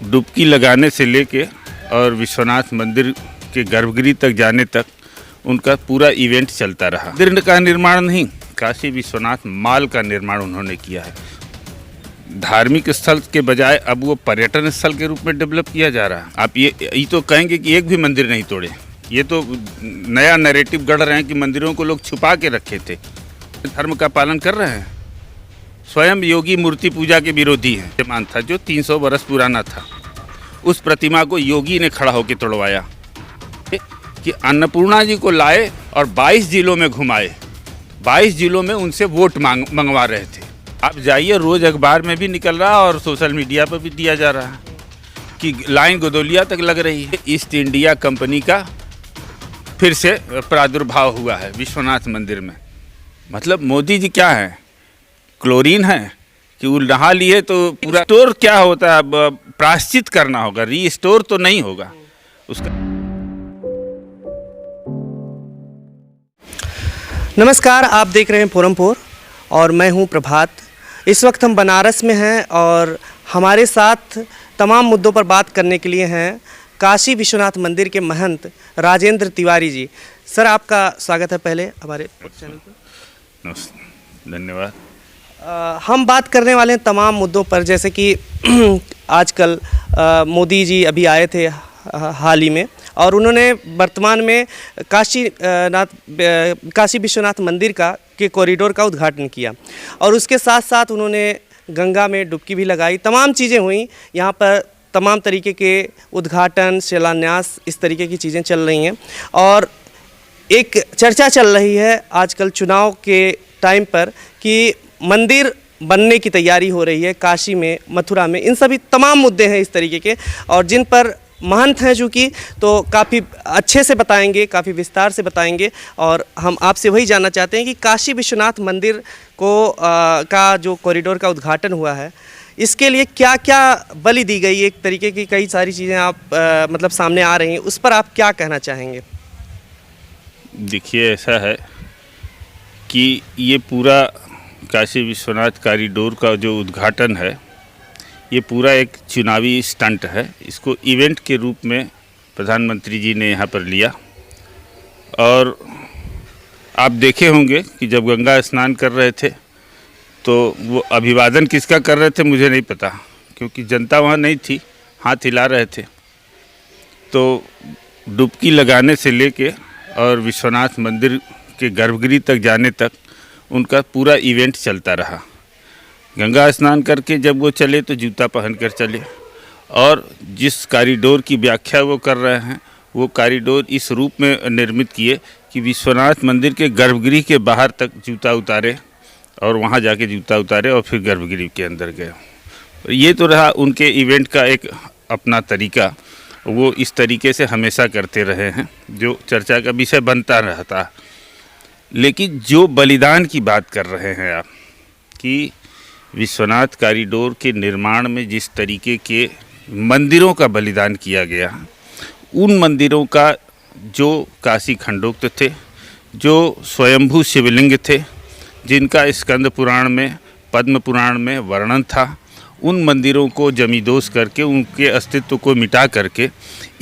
डुबकी लगाने से लेके और विश्वनाथ मंदिर के गर्भगृह तक जाने तक उनका पूरा इवेंट चलता रहा। मंदिर का निर्माण नहीं, काशी विश्वनाथ मॉल का निर्माण उन्होंने किया है। धार्मिक स्थल के बजाय अब वो पर्यटन स्थल के रूप में डेवलप किया जा रहा है। आप ये तो कहेंगे कि एक भी मंदिर नहीं तोड़े, ये तो नया नैरेटिव गढ़ रहे हैं कि मंदिरों को लोग छुपा के रखे थे। धर्म का पालन कर रहे हैं। स्वयं योगी मूर्ति पूजा के विरोधी हैं। प्रतिमा था जो 300 वर्ष पुराना था, उस प्रतिमा को योगी ने खड़ा होकर तोड़वाया कि अन्नपूर्णा जी को लाए और 22 जिलों में घुमाए, 22 जिलों में उनसे वोट मंगवा रहे थे। आप जाइए, रोज़ अखबार में भी निकल रहा और सोशल मीडिया पर भी दिया जा रहा है कि लाइन गोदौलिया तक लग रही है। ईस्ट इंडिया कंपनी का फिर से प्रादुर्भाव हुआ है विश्वनाथ मंदिर में। मतलब मोदी जी क्या है, क्लोरीन है कि वो नहा लिए तो पूरा स्टोर क्या होता है, प्रायश्चित करना होगा, रीस्टोर तो नहीं होगा उसका। नमस्कार, आप देख रहे हैं फोरम और मैं हूं प्रभात। इस वक्त हम बनारस में हैं और हमारे साथ तमाम मुद्दों पर बात करने के लिए हैं काशी विश्वनाथ मंदिर के महंत राजेंद्र तिवारी जी। सर, आपका स्वागत है पहले हमारे चैनल पर। नमस्ते, धन्यवाद। हम बात करने वाले हैं तमाम मुद्दों पर, जैसे कि आजकल मोदी जी अभी आए थे हाल ही में और उन्होंने वर्तमान में काशी विश्वनाथ मंदिर के कॉरिडोर का उद्घाटन किया और उसके साथ साथ उन्होंने गंगा में डुबकी भी लगाई। तमाम चीज़ें हुई यहाँ पर, तमाम तरीके के उद्घाटन, शिलान्यास, इस तरीके की चीज़ें चल रही हैं। और एक चर्चा चल रही है आजकल चुनाव के टाइम पर कि मंदिर बनने की तैयारी हो रही है काशी में, मथुरा में। इन सभी तमाम मुद्दे हैं इस तरीके के, और जिन पर महंत हैं चूँकि तो काफ़ी अच्छे से बताएंगे, काफ़ी विस्तार से बताएंगे। और हम आपसे वही जानना चाहते हैं कि काशी विश्वनाथ मंदिर का जो कॉरिडोर का उद्घाटन हुआ है, इसके लिए क्या क्या बलि दी गई, एक तरीके की कई सारी चीज़ें आप मतलब सामने आ रही हैं, उस पर आप क्या कहना चाहेंगे? देखिए, ऐसा है कि ये पूरा काशी विश्वनाथ कॉरिडोर का जो उद्घाटन है, ये पूरा एक चुनावी स्टंट है। इसको इवेंट के रूप में प्रधानमंत्री जी ने यहाँ पर लिया। और आप देखे होंगे कि जब गंगा स्नान कर रहे थे तो वो अभिवादन किसका कर रहे थे मुझे नहीं पता, क्योंकि जनता वहाँ नहीं थी, हाथ हिला रहे थे। तो डुबकी लगाने से लेके और विश्वनाथ मंदिर के गर्भगृह तक जाने तक उनका पूरा इवेंट चलता रहा। गंगा स्नान करके जब वो चले तो जूता पहनकर चले, और जिस कॉरिडोर की व्याख्या वो कर रहे हैं, वो कॉरिडोर इस रूप में निर्मित किए कि विश्वनाथ मंदिर के गर्भगृह के बाहर तक जूता उतारे और वहाँ जाके जूता उतारे और फिर गर्भगृह के अंदर गए। ये तो रहा उनके इवेंट का एक अपना तरीका। वो इस तरीके से हमेशा करते रहे हैं, जो चर्चा का विषय बनता रहता। लेकिन जो बलिदान की बात कर रहे हैं आप, कि विश्वनाथ कॉरिडोर के निर्माण में जिस तरीके के मंदिरों का बलिदान किया गया, उन मंदिरों का जो काशी खंडोक्त थे, जो स्वयंभू शिवलिंग थे, जिनका स्कंद पुराण में, पद्म पुराण में वर्णन था, उन मंदिरों को जमींदोज करके, उनके अस्तित्व को मिटा करके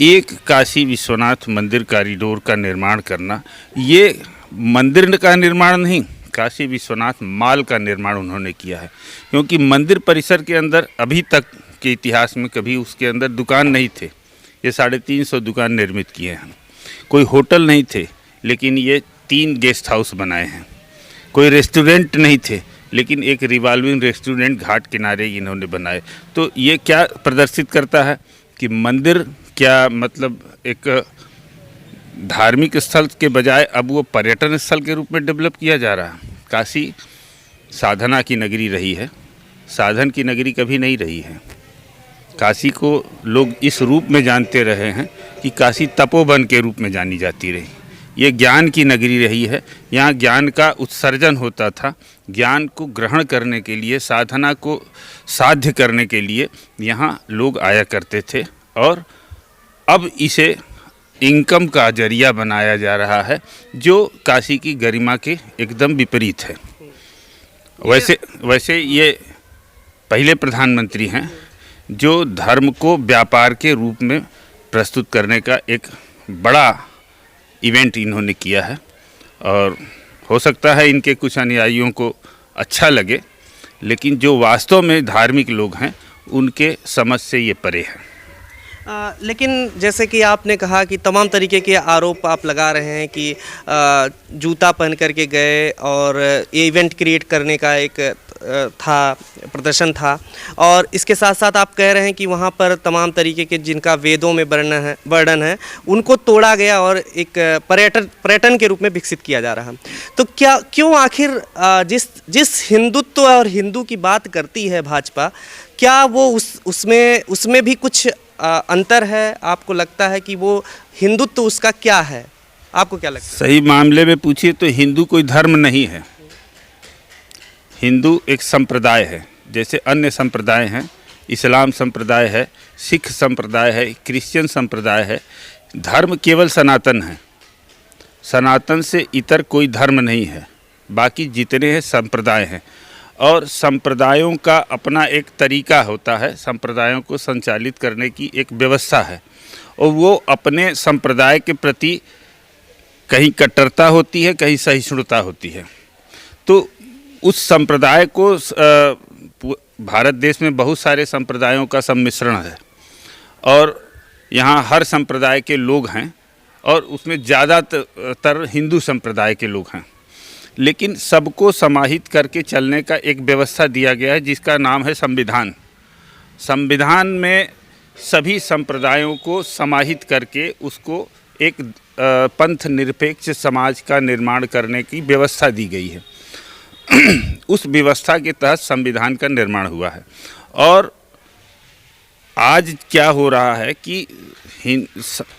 एक काशी विश्वनाथ मंदिर कॉरिडोर का निर्माण करना, ये मंदिर का निर्माण नहीं, काशी विश्वनाथ मॉल का निर्माण उन्होंने किया है। क्योंकि मंदिर परिसर के अंदर अभी तक के इतिहास में कभी उसके अंदर दुकान नहीं थे। ये 350 दुकान निर्मित किए हैं। कोई होटल नहीं थे, लेकिन ये 3 गेस्ट हाउस बनाए हैं। कोई रेस्टोरेंट नहीं थे, लेकिन एक रिवॉल्विंग रेस्टोरेंट घाट किनारे इन्होंने बनाए। तो ये क्या प्रदर्शित करता है कि मंदिर क्या, मतलब एक धार्मिक स्थल के बजाय अब वो पर्यटन स्थल के रूप में डेवलप किया जा रहा है। काशी साधना की नगरी रही है, साधन की नगरी कभी नहीं रही है। काशी को लोग इस रूप में जानते रहे हैं कि काशी तपोवन के रूप में जानी जाती रही। ये ज्ञान की नगरी रही है। यहाँ ज्ञान का उत्सर्जन होता था। ज्ञान को ग्रहण करने के लिए, साधना को साध्य करने के लिए यहाँ लोग आया करते थे, और अब इसे इनकम का जरिया बनाया जा रहा है, जो काशी की गरिमा के एकदम विपरीत है। वैसे ये पहले प्रधानमंत्री हैं जो धर्म को व्यापार के रूप में प्रस्तुत करने का एक बड़ा इवेंट इन्होंने किया है। और हो सकता है इनके कुछ अनुयायियों को अच्छा लगे, लेकिन जो वास्तव में धार्मिक लोग हैं उनके समझ से ये परे है। लेकिन जैसे कि आपने कहा कि तमाम तरीके के आरोप आप लगा रहे हैं कि जूता पहन करके गए और ये इवेंट क्रिएट करने का एक प्रदर्शन था, और इसके साथ साथ आप कह रहे हैं कि वहाँ पर तमाम तरीके के जिनका वेदों में वर्णन है उनको तोड़ा गया और एक पर्यटन के रूप में विकसित किया जा रहा है। तो क्यों आखिर जिस हिंदुत्व और हिंदू की बात करती है भाजपा, क्या वो उसमें भी कुछ अंतर है? आपको लगता है कि वो हिंदुत्व उसका क्या है? आपको क्या लगता है? सही मामले में पूछिए तो हिंदू कोई धर्म नहीं है। हिंदू एक संप्रदाय है, जैसे अन्य संप्रदाय हैं। इस्लाम संप्रदाय है, सिख संप्रदाय है, क्रिश्चियन संप्रदाय है। धर्म केवल सनातन है। सनातन से इतर कोई धर्म नहीं है। बाकी जितने हैं संप्रदाय हैं, और संप्रदायों का अपना एक तरीका होता है। संप्रदायों को संचालित करने की एक व्यवस्था है, और वो अपने संप्रदाय के प्रति कहीं कट्टरता होती है, कहीं सहिष्णुता होती है। तो उस संप्रदाय को भारत देश में बहुत सारे संप्रदायों का सम्मिश्रण है, और यहाँ हर संप्रदाय के लोग हैं, और उसमें ज़्यादातर हिंदू संप्रदाय के लोग हैं। लेकिन सबको समाहित करके चलने का एक व्यवस्था दिया गया है, जिसका नाम है संविधान। संविधान में सभी संप्रदायों को समाहित करके उसको एक पंथ निरपेक्ष समाज का निर्माण करने की व्यवस्था दी गई है। उस व्यवस्था के तहत संविधान का निर्माण हुआ है। और आज क्या हो रहा है कि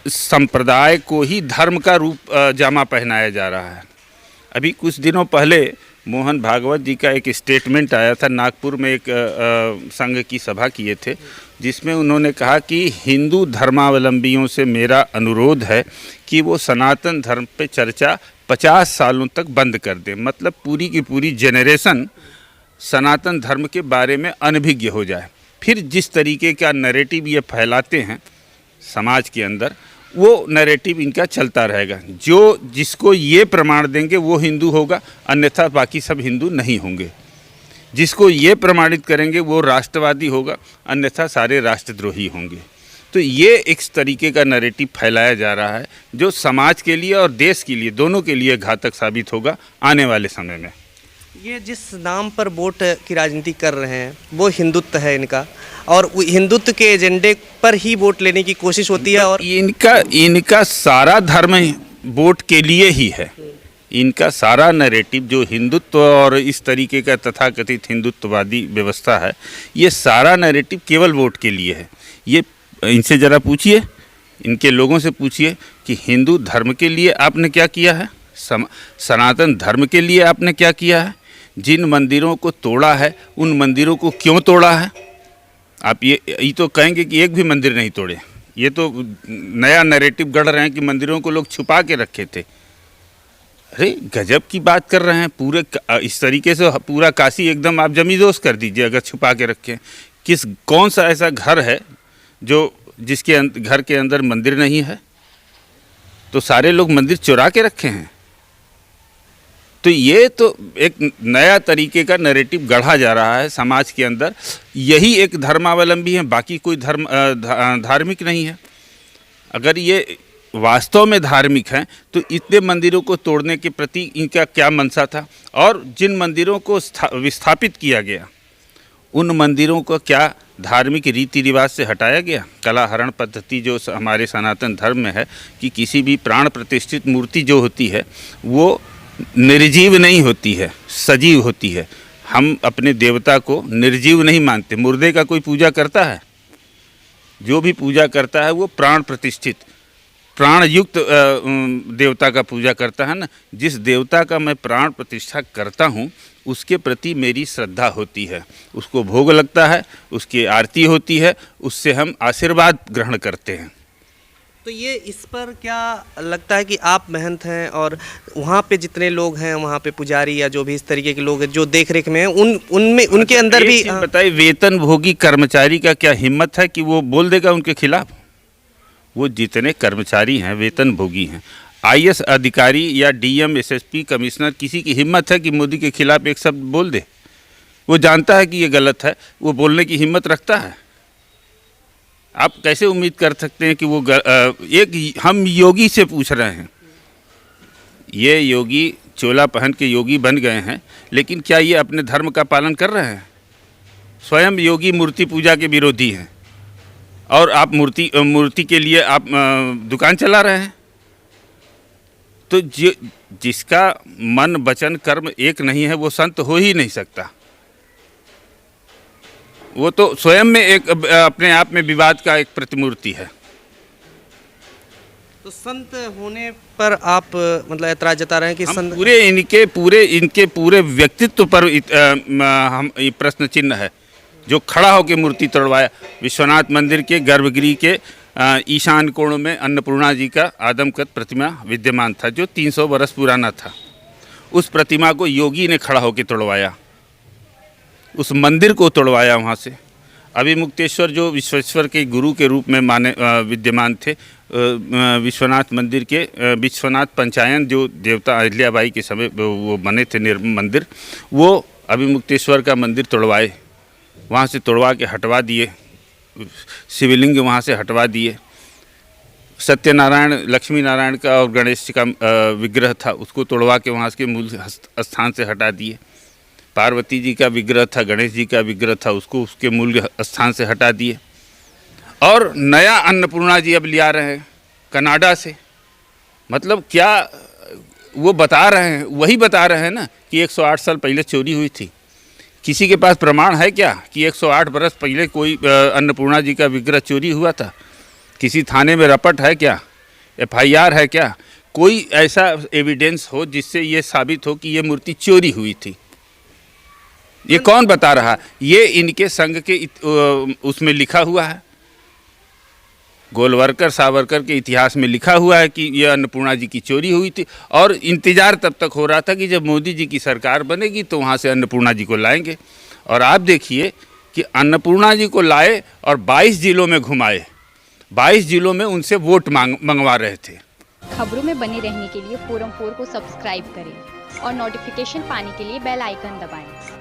संप्रदाय को ही धर्म का रूप जामा पहनाया जा रहा है। अभी कुछ दिनों पहले मोहन भागवत जी का एक स्टेटमेंट आया था। नागपुर में एक संघ की सभा किए थे, जिसमें उन्होंने कहा कि हिंदू धर्मावलंबियों से मेरा अनुरोध है कि वो सनातन धर्म पे चर्चा 50 सालों तक बंद कर दें। मतलब पूरी की पूरी जेनरेशन सनातन धर्म के बारे में अनभिज्ञ हो जाए। फिर जिस तरीके का नैरेटिव ये फैलाते हैं समाज के अंदर, वो नैरेटिव इनका चलता रहेगा। जिसको ये प्रमाण देंगे वो हिंदू होगा, अन्यथा बाकी सब हिंदू नहीं होंगे। जिसको ये प्रमाणित करेंगे वो राष्ट्रवादी होगा, अन्यथा सारे राष्ट्रद्रोही होंगे। तो ये एक तरीके का नैरेटिव फैलाया जा रहा है, जो समाज के लिए और देश के लिए, दोनों के लिए घातक साबित होगा आने वाले समय में। ये जिस नाम पर वोट की राजनीति कर रहे हैं वो हिंदुत्व है इनका, और हिंदुत्व के एजेंडे पर ही वोट लेने की कोशिश होती है। और इनका सारा धर्म वोट के लिए ही है। इनका सारा नैरेटिव जो हिंदुत्व और इस तरीके का तथाकथित हिंदुत्ववादी व्यवस्था है, ये सारा नैरेटिव केवल वोट के लिए है। ये इनसे ज़रा पूछिए, इनके लोगों से पूछिए कि हिंदू धर्म के लिए आपने क्या किया है, सनातन धर्म के लिए आपने क्या किया है। जिन मंदिरों को तोड़ा है उन मंदिरों को क्यों तोड़ा है। आप ये तो कहेंगे कि एक भी मंदिर नहीं तोड़े। ये तो नया नैरेटिव गढ़ रहे हैं कि मंदिरों को लोग छुपा के रखे थे। अरे गजब की बात कर रहे हैं। पूरे इस तरीके से पूरा काशी एकदम आप जमींदोज कर दीजिए अगर छुपा के रखें। कौन सा ऐसा घर है जिसके घर के अंदर मंदिर नहीं है? तो सारे लोग मंदिर चुरा के रखे हैं। तो ये तो एक नया तरीके का नैरेटिव गढ़ा जा रहा है समाज के अंदर। यही एक धर्मावलंबी है, बाकी कोई धार्मिक नहीं है। अगर ये वास्तव में धार्मिक हैं तो इतने मंदिरों को तोड़ने के प्रति इनका क्या मनसा था, और जिन मंदिरों को विस्थापित किया गया उन मंदिरों को क्या धार्मिक रीति रिवाज से हटाया गया? कलाहरण पद्धति जो हमारे सनातन धर्म में है कि किसी भी प्राण प्रतिष्ठित मूर्ति जो होती है वो निर्जीव नहीं होती है, सजीव होती है। हम अपने देवता को निर्जीव नहीं मानते। मुर्दे का कोई पूजा करता है? जो भी पूजा करता है वो प्राण प्रतिष्ठित, प्राण युक्त देवता का पूजा करता है ना। जिस देवता का मैं प्राण प्रतिष्ठा करता हूँ उसके प्रति मेरी श्रद्धा होती है, उसको भोग लगता है, उसकी आरती होती है, उससे हम आशीर्वाद ग्रहण करते हैं। तो ये इस पर क्या लगता है कि आप महंत हैं और वहाँ पे जितने लोग हैं, वहाँ पे पुजारी या जो भी इस तरीके के लोग हैं जो देख रेख में हैं, उनमें उनके अंदर भी बताइए, वेतनभोगी कर्मचारी का क्या हिम्मत है कि वो बोल देगा उनके खिलाफ? वो जितने कर्मचारी हैं वेतनभोगी हैं, आईएएस अधिकारी या डीएम एसएसपी कमिश्नर, किसी की हिम्मत है कि मोदी के खिलाफ एक शब्द बोल दे? वो जानता है कि ये गलत है, वो बोलने की हिम्मत रखता है। आप कैसे उम्मीद कर सकते हैं कि वो हम योगी से पूछ रहे हैं, ये योगी चोला पहन के योगी बन गए हैं, लेकिन क्या ये अपने धर्म का पालन कर रहे हैं? स्वयं योगी मूर्ति पूजा के विरोधी हैं और आप मूर्ति के लिए आप दुकान चला रहे हैं। तो जिसका मन वचन कर्म एक नहीं है वो संत हो ही नहीं सकता। वो तो स्वयं में एक अपने आप में विवाद का एक प्रतिमूर्ति है। तो संत होने पर आप मतलब ऐतराज जता रहे हैं कि संत इनके पूरे व्यक्तित्व पर हम प्रश्न चिन्ह है। जो खड़ा होकर मूर्ति तोड़वाया, विश्वनाथ मंदिर के गर्भगृह के ईशान कोण में अन्नपूर्णा जी का आदमकद प्रतिमा विद्यमान था, जो 300 वर्ष पुराना था। उस प्रतिमा को योगी ने खड़ा होकर तोड़वाया, उस मंदिर को तोड़वाया। वहाँ से अभिमुक्तेश्वर जो विश्वेश्वर के गुरु के रूप में विद्यमान थे, विश्वनाथ मंदिर के विश्वनाथ पंचायन जो देवता अहिल्याबाई के समय वो बने थे मंदिर, वो अभिमुक्तेश्वर का मंदिर तोड़वाए, वहाँ से तोड़वा के हटवा दिए, शिवलिंग वहाँ से हटवा दिए। सत्यनारायण, लक्ष्मी नारायण का और गणेश जी का विग्रह था, उसको तोड़वा के वहाँ के मूल स्थान से हटा दिए। पार्वती जी का विग्रह था, गणेश जी का विग्रह था, उसको उसके मूल स्थान से हटा दिए। और नया अन्नपूर्णा जी अब लिया रहे हैं कनाडा से। मतलब क्या वो बता रहे हैं, वही बता रहे हैं ना कि 108 साल पहले चोरी हुई थी। किसी के पास प्रमाण है क्या कि 108 बरस पहले कोई अन्नपूर्णा जी का विग्रह चोरी हुआ था? किसी थाने में रपट है क्या? एफआईआर है क्या? कोई ऐसा एविडेंस हो जिससे ये साबित हो कि ये मूर्ति चोरी हुई थी? ये कौन बता रहा? ये इनके संघ के उसमें लिखा हुआ है, गोलवरकर सावरकर के इतिहास में लिखा हुआ है कि ये अन्नपूर्णा जी की चोरी हुई थी। और इंतज़ार तब तक हो रहा था कि जब मोदी जी की सरकार बनेगी तो वहाँ से अन्नपूर्णा जी को लाएंगे। और आप देखिए कि अन्नपूर्णा जी को लाए और 22 जिलों में घुमाए, 22 जिलों में उनसे वोट मंगवा रहे थे। खबरों में बने रहने के लिए फोरम 4 को सब्सक्राइब करें और नोटिफिकेशन पाने के लिए बेल आइकन दबाएं।